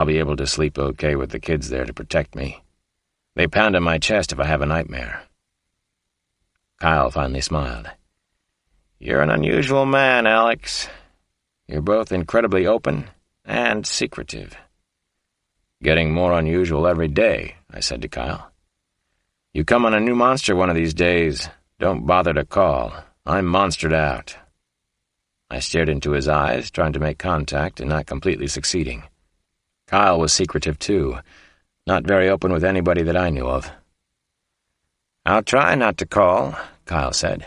I'll be able to sleep okay with the kids there to protect me. They pound on my chest if I have a nightmare." Kyle finally smiled. "You're an unusual man, Alex. You're both incredibly open and secretive." "Getting more unusual every day," I said to Kyle. "You come on a new monster one of these days, don't bother to call. I'm monstered out." I stared into his eyes, trying to make contact and not completely succeeding. Kyle was secretive too, not very open with anybody that I knew of. "I'll try not to call," Kyle said.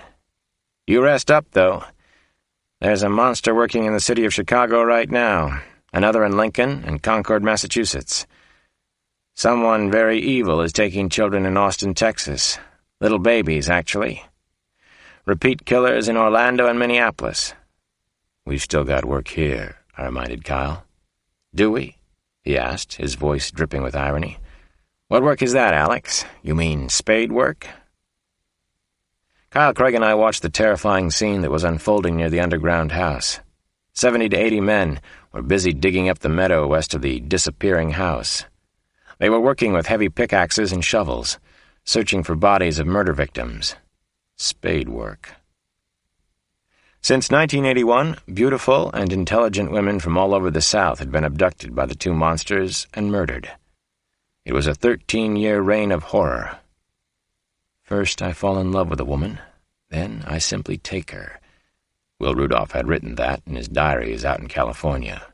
"You rest up, though. There's a monster working in the city of Chicago right now, another in Lincoln and Concord, Massachusetts. Someone very evil is taking children in Austin, Texas. Little babies, actually. Repeat killers in Orlando and Minneapolis." "We've still got work here," I reminded Kyle. "Do we?" he asked, his voice dripping with irony. "What work is that, Alex? You mean spade work?" Kyle Craig and I watched the terrifying scene that was unfolding near the underground house. 70 to 80 men were busy digging up the meadow west of the disappearing house. They were working with heavy pickaxes and shovels, searching for bodies of murder victims. Spade work. Since 1981, beautiful and intelligent women from all over the South had been abducted by the two monsters and murdered. It was a 13-year reign of horror. First I fall in love with a woman, then I simply take her. Will Rudolph had written that in his diaries out in California.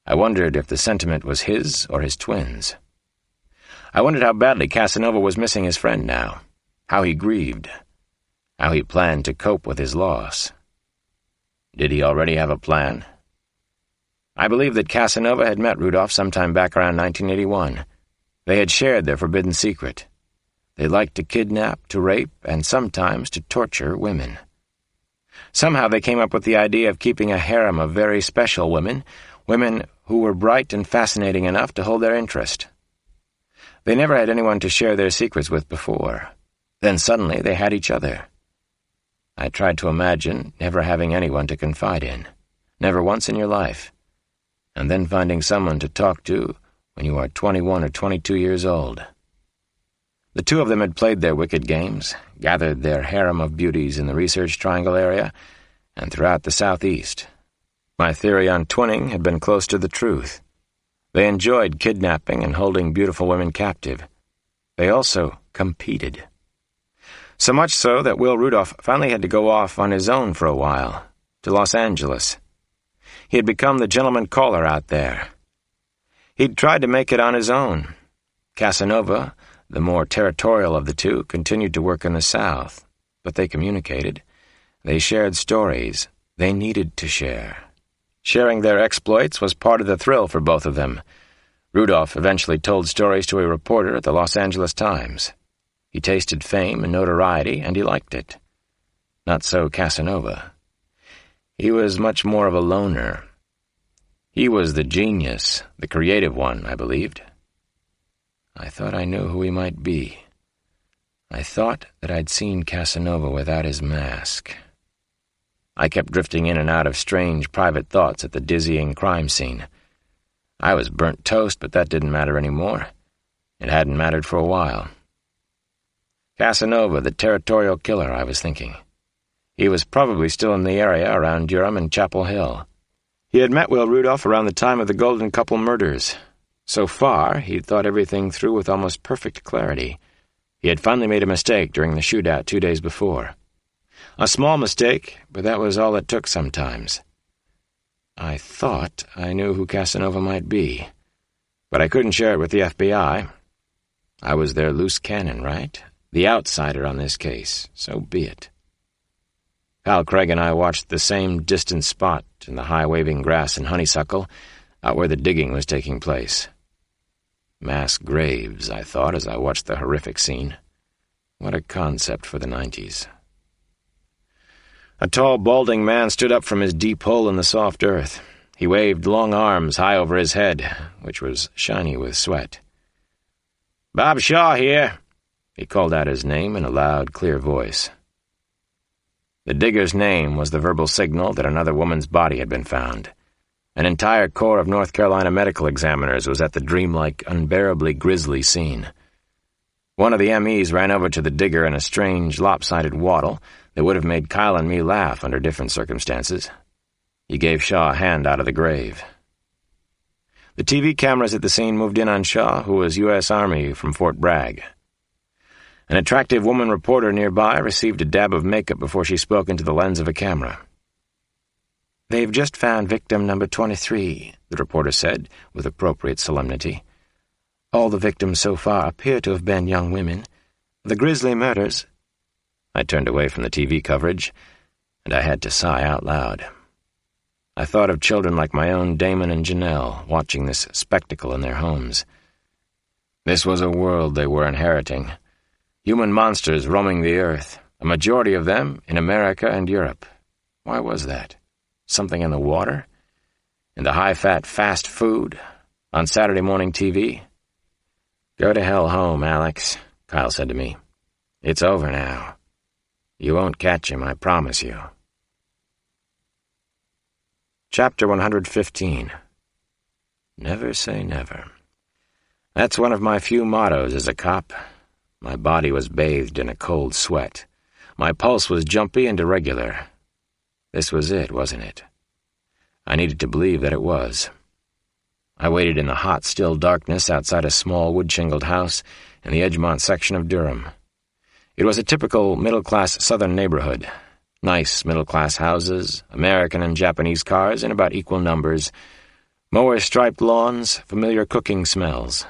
I wondered if the sentiment was his or his twins. I wondered how badly Casanova was missing his friend now, how he grieved, how he planned to cope with his loss. Did he already have a plan? I believe that Casanova had met Rudolph sometime back around 1981. They had shared their forbidden secret. They liked to kidnap, to rape, and sometimes to torture women. Somehow they came up with the idea of keeping a harem of very special women, women who were bright and fascinating enough to hold their interest. They never had anyone to share their secrets with before. Then suddenly they had each other. I tried to imagine never having anyone to confide in, never once in your life, and then finding someone to talk to when you are 21 or 22 years old. The two of them had played their wicked games, gathered their harem of beauties in the Research Triangle area and throughout the Southeast. My theory on twinning had been close to the truth. They enjoyed kidnapping and holding beautiful women captive. They also competed. So much so that Will Rudolph finally had to go off on his own for a while, to Los Angeles. He had become the gentleman caller out there. He'd tried to make it on his own. Casanova, the more territorial of the two, continued to work in the South, but they communicated. They shared stories they needed to share. Sharing their exploits was part of the thrill for both of them. Rudolph eventually told stories to a reporter at the Los Angeles Times. He tasted fame and notoriety, and he liked it. Not so Casanova. He was much more of a loner. He was the genius, the creative one, I believed. I thought I knew who he might be. I thought that I'd seen Casanova without his mask. I kept drifting in and out of strange private thoughts at the dizzying crime scene. I was burnt toast, but that didn't matter anymore. It hadn't mattered for a while. Casanova, the territorial killer, I was thinking. He was probably still in the area around Durham and Chapel Hill. He had met Will Rudolph around the time of the Golden Couple murders. So far, he'd thought everything through with almost perfect clarity. He had finally made a mistake during the shootout 2 days before. A small mistake, but that was all it took sometimes. I thought I knew who Casanova might be, but I couldn't share it with the FBI. I was their loose cannon, right? The outsider on this case, so be it. Hal Craig and I watched the same distant spot in the high-waving grass and honeysuckle, out where the digging was taking place. Mass graves, I thought as I watched the horrific scene. What a concept for the 90s. A tall, balding man stood up from his deep hole in the soft earth. He waved long arms high over his head, which was shiny with sweat. "Bob Shaw here," he called out his name in a loud, clear voice. The digger's name was the verbal signal that another woman's body had been found. An entire corps of North Carolina medical examiners was at the dreamlike, unbearably grisly scene. One of the MEs ran over to the digger in a strange, lopsided waddle that would have made Kyle and me laugh under different circumstances. He gave Shaw a hand out of the grave. The TV cameras at the scene moved in on Shaw, who was U.S. Army from Fort Bragg. An attractive woman reporter nearby received a dab of makeup before she spoke into the lens of a camera. "They've just found victim number 23, the reporter said, with appropriate solemnity. "All the victims so far appear to have been young women. The grisly murders—" I turned away from the TV coverage, and I had to sigh out loud. I thought of children like my own Damon and Janelle watching this spectacle in their homes. This was a world they were inheriting. Human monsters roaming the earth, a majority of them in America and Europe. Why was that? Something in the water? In the high-fat fast food? On Saturday morning TV? "Go to hell home, Alex," Kyle said to me. "It's over now. You won't catch him, I promise you." Chapter 115. Never say never. That's one of my few mottos as a cop. My body was bathed in a cold sweat. My pulse was jumpy and irregular. This was it, wasn't it? I needed to believe that it was. I waited in the hot, still darkness outside a small wood-shingled house in the Edgemont section of Durham. It was a typical middle-class southern neighborhood. Nice middle-class houses, American and Japanese cars in about equal numbers, mower-striped lawns, familiar cooking smells.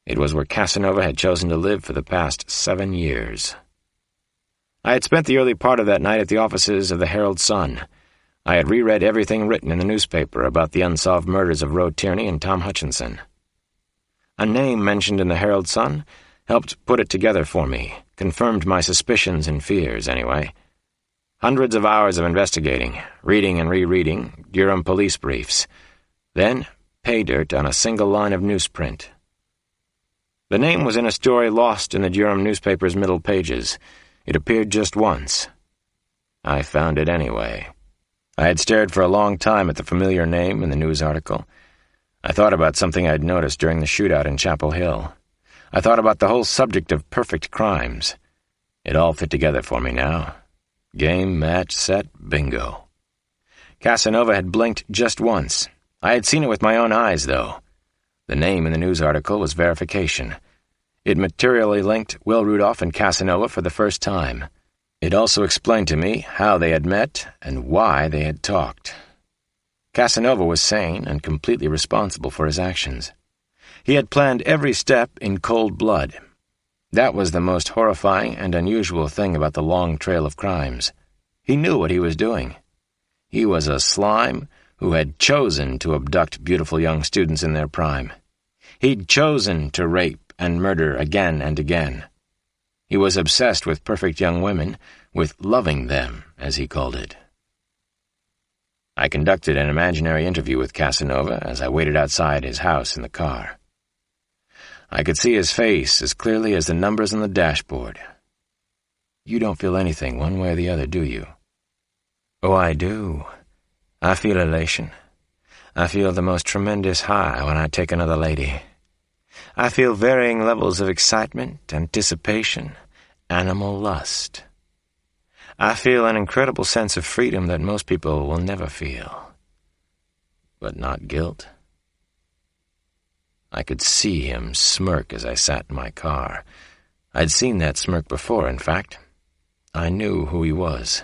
It was where Casanova had chosen to live for the past 7 years. I had spent the early part of that night at the offices of the Herald-Sun. I had reread everything written in the newspaper about the unsolved murders of Roe Tierney and Tom Hutchinson. A name mentioned in the Herald-Sun helped put it together for me, confirmed my suspicions and fears, anyway. Hundreds of hours of investigating, reading and rereading Durham police briefs, then pay dirt on a single line of newsprint. The name was in a story lost in the Durham newspaper's middle pages. It appeared just once. I found it anyway. I had stared for a long time at the familiar name in the news article. I thought about something I'd noticed during the shootout in Chapel Hill. I thought about the whole subject of perfect crimes. It all fit together for me now. Game, match, set, bingo. Casanova had blinked just once. I had seen it with my own eyes, though. The name in the news article was verification. It materially linked Will Rudolph and Casanova for the first time. It also explained to me how they had met and why they had talked. Casanova was sane and completely responsible for his actions. He had planned every step in cold blood. That was the most horrifying and unusual thing about the long trail of crimes. He knew what he was doing. He was a slime who had chosen to abduct beautiful young students in their prime. He'd chosen to rape and murder again and again. He was obsessed with perfect young women, with loving them, as he called it. I conducted an imaginary interview with Casanova as I waited outside his house in the car. I could see his face as clearly as the numbers on the dashboard. "You don't feel anything one way or the other, do you?" "Oh, I do. I feel elation. I feel the most tremendous high when I take another lady. I feel varying levels of excitement, anticipation, animal lust. I feel an incredible sense of freedom that most people will never feel. But not guilt." I could see him smirk as I sat in my car. I'd seen that smirk before, in fact. I knew who he was.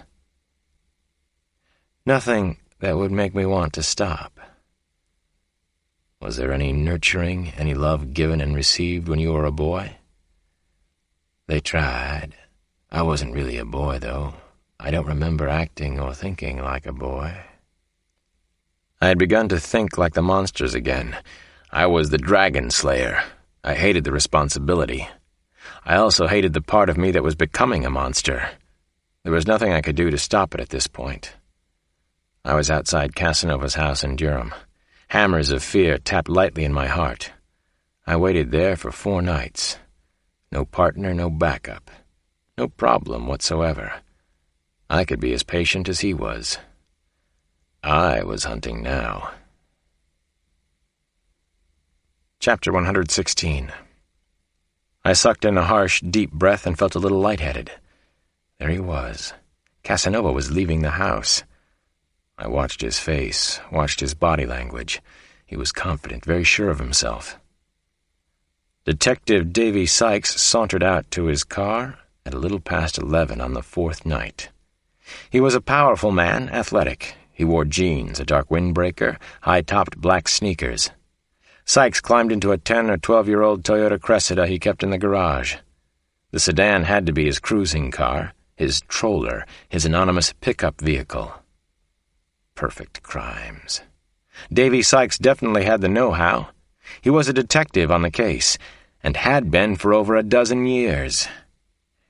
"Nothing that would make me want to stop." "Was there any nurturing, any love given and received when you were a boy?" "They tried. I wasn't really a boy, though. I don't remember acting or thinking like a boy." I had begun to think like the monsters again. I was the dragon slayer. I hated the responsibility. I also hated the part of me that was becoming a monster. There was nothing I could do to stop it at this point. I was outside Casanova's house in Durham. Hammers of fear tapped lightly in my heart. I waited there for 4 nights. No partner, no backup. No problem whatsoever. I could be as patient as he was. I was hunting now. Chapter 116. I sucked in a harsh, deep breath and felt a little lightheaded. There he was. Casanova was leaving the house. I watched his face, watched his body language. He was confident, very sure of himself. Detective Davy Sykes sauntered out to his car at a little past 11 on the fourth night. He was a powerful man, athletic. He wore jeans, a dark windbreaker, high-topped black sneakers. Sykes climbed into a 10- or 12-year-old Toyota Cressida he kept in the garage. The sedan had to be his cruising car, his troller, his anonymous pickup vehicle. Perfect crimes. Davy Sykes definitely had the know-how. He was a detective on the case, and had been for over a dozen years.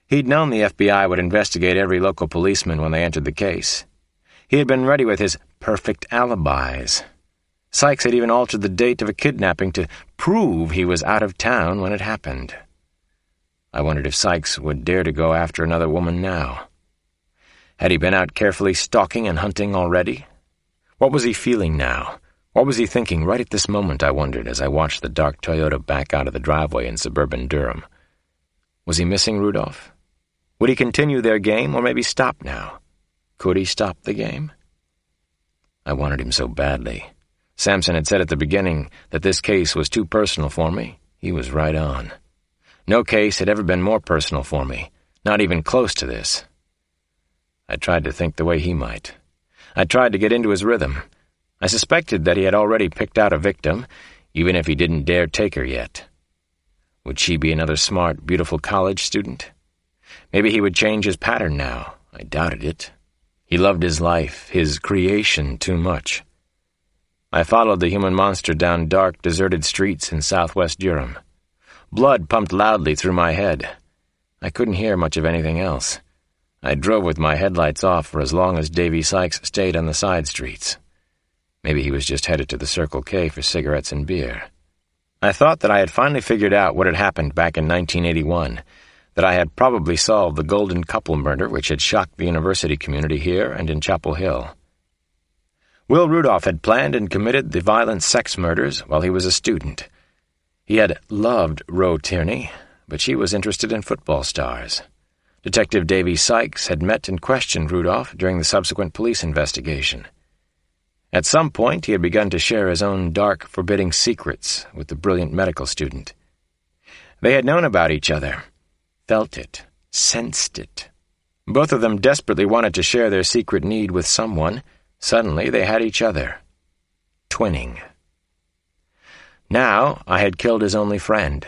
He'd known the FBI would investigate every local policeman when they entered the case. He had been ready with his perfect alibis. Sykes had even altered the date of a kidnapping to prove he was out of town when it happened. I wondered if Sykes would dare to go after another woman now. Had he been out carefully stalking and hunting already? What was he feeling now? What was he thinking right at this moment, I wondered, as I watched the dark Toyota back out of the driveway in suburban Durham. Was he missing Rudolph? Would he continue their game, or maybe stop now? Could he stop the game? I wanted him so badly. Sampson had said at the beginning that this case was too personal for me. He was right on. No case had ever been more personal for me, not even close to this. I tried to think the way he might. I tried to get into his rhythm. I suspected that he had already picked out a victim, even if he didn't dare take her yet. Would she be another smart, beautiful college student? Maybe he would change his pattern now. I doubted it. He loved his life, his creation, too much. I followed the human monster down dark, deserted streets in southwest Durham. Blood pumped loudly through my head. I couldn't hear much of anything else. I drove with my headlights off for as long as Davy Sykes stayed on the side streets. Maybe he was just headed to the Circle K for cigarettes and beer. I thought that I had finally figured out what had happened back in 1981, that I had probably solved the Golden Couple murder which had shocked the university community here and in Chapel Hill. Will Rudolph had planned and committed the violent sex murders while he was a student. He had loved Rose Tierney, but she was interested in football stars. Detective Davy Sykes had met and questioned Rudolph during the subsequent police investigation. At some point, he had begun to share his own dark, forbidding secrets with the brilliant medical student. They had known about each other, felt it, sensed it. Both of them desperately wanted to share their secret need with someone. Suddenly, they had each other. Twinning. Now, I had killed his only friend.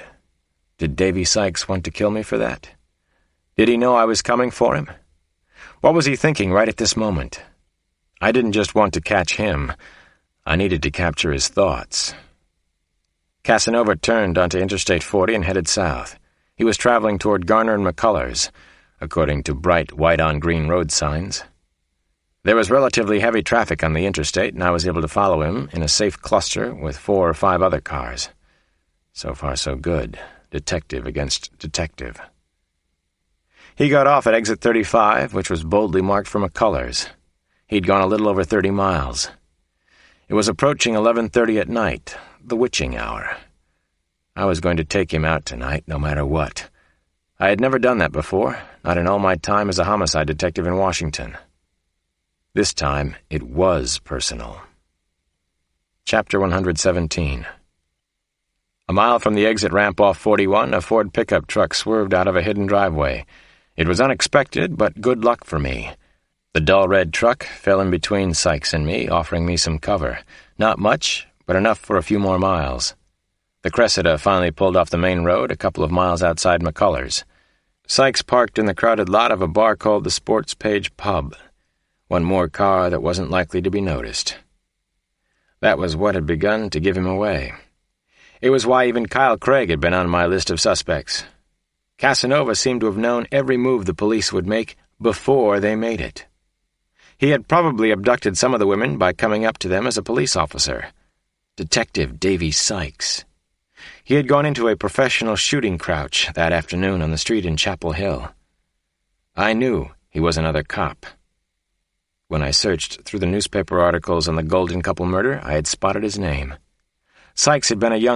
Did Davy Sykes want to kill me for that? Did he know I was coming for him? What was he thinking right at this moment? I didn't just want to catch him. I needed to capture his thoughts. Casanova turned onto Interstate 40 and headed south. He was traveling toward Garner and McCullers, according to bright white-on-green road signs. There was relatively heavy traffic on the interstate, and I was able to follow him in a safe cluster with 4 or 5 other cars. So far, so good. Detective against detective. He got off at exit 35, which was boldly marked for McCullers. He'd gone a little over 30 miles. It was approaching 11:30 at night, the witching hour. I was going to take him out tonight, no matter what. I had never done that before, not in all my time as a homicide detective in Washington. This time, it was personal. Chapter 117. A mile from the exit ramp off 41, a Ford pickup truck swerved out of a hidden driveway. It was unexpected, but good luck for me. The dull red truck fell in between Sykes and me, offering me some cover. Not much, but enough for a few more miles. The Cressida finally pulled off the main road a couple of miles outside McCullers. Sykes parked in the crowded lot of a bar called the Sports Page Pub. One more car that wasn't likely to be noticed. That was what had begun to give him away. It was why even Kyle Craig had been on my list of suspects. Casanova seemed to have known every move the police would make before they made it. He had probably abducted some of the women by coming up to them as a police officer. Detective Davy Sykes. He had gone into a professional shooting crouch that afternoon on the street in Chapel Hill. I knew he was another cop. When I searched through the newspaper articles on the Golden Couple murder, I had spotted his name. Sykes had been a young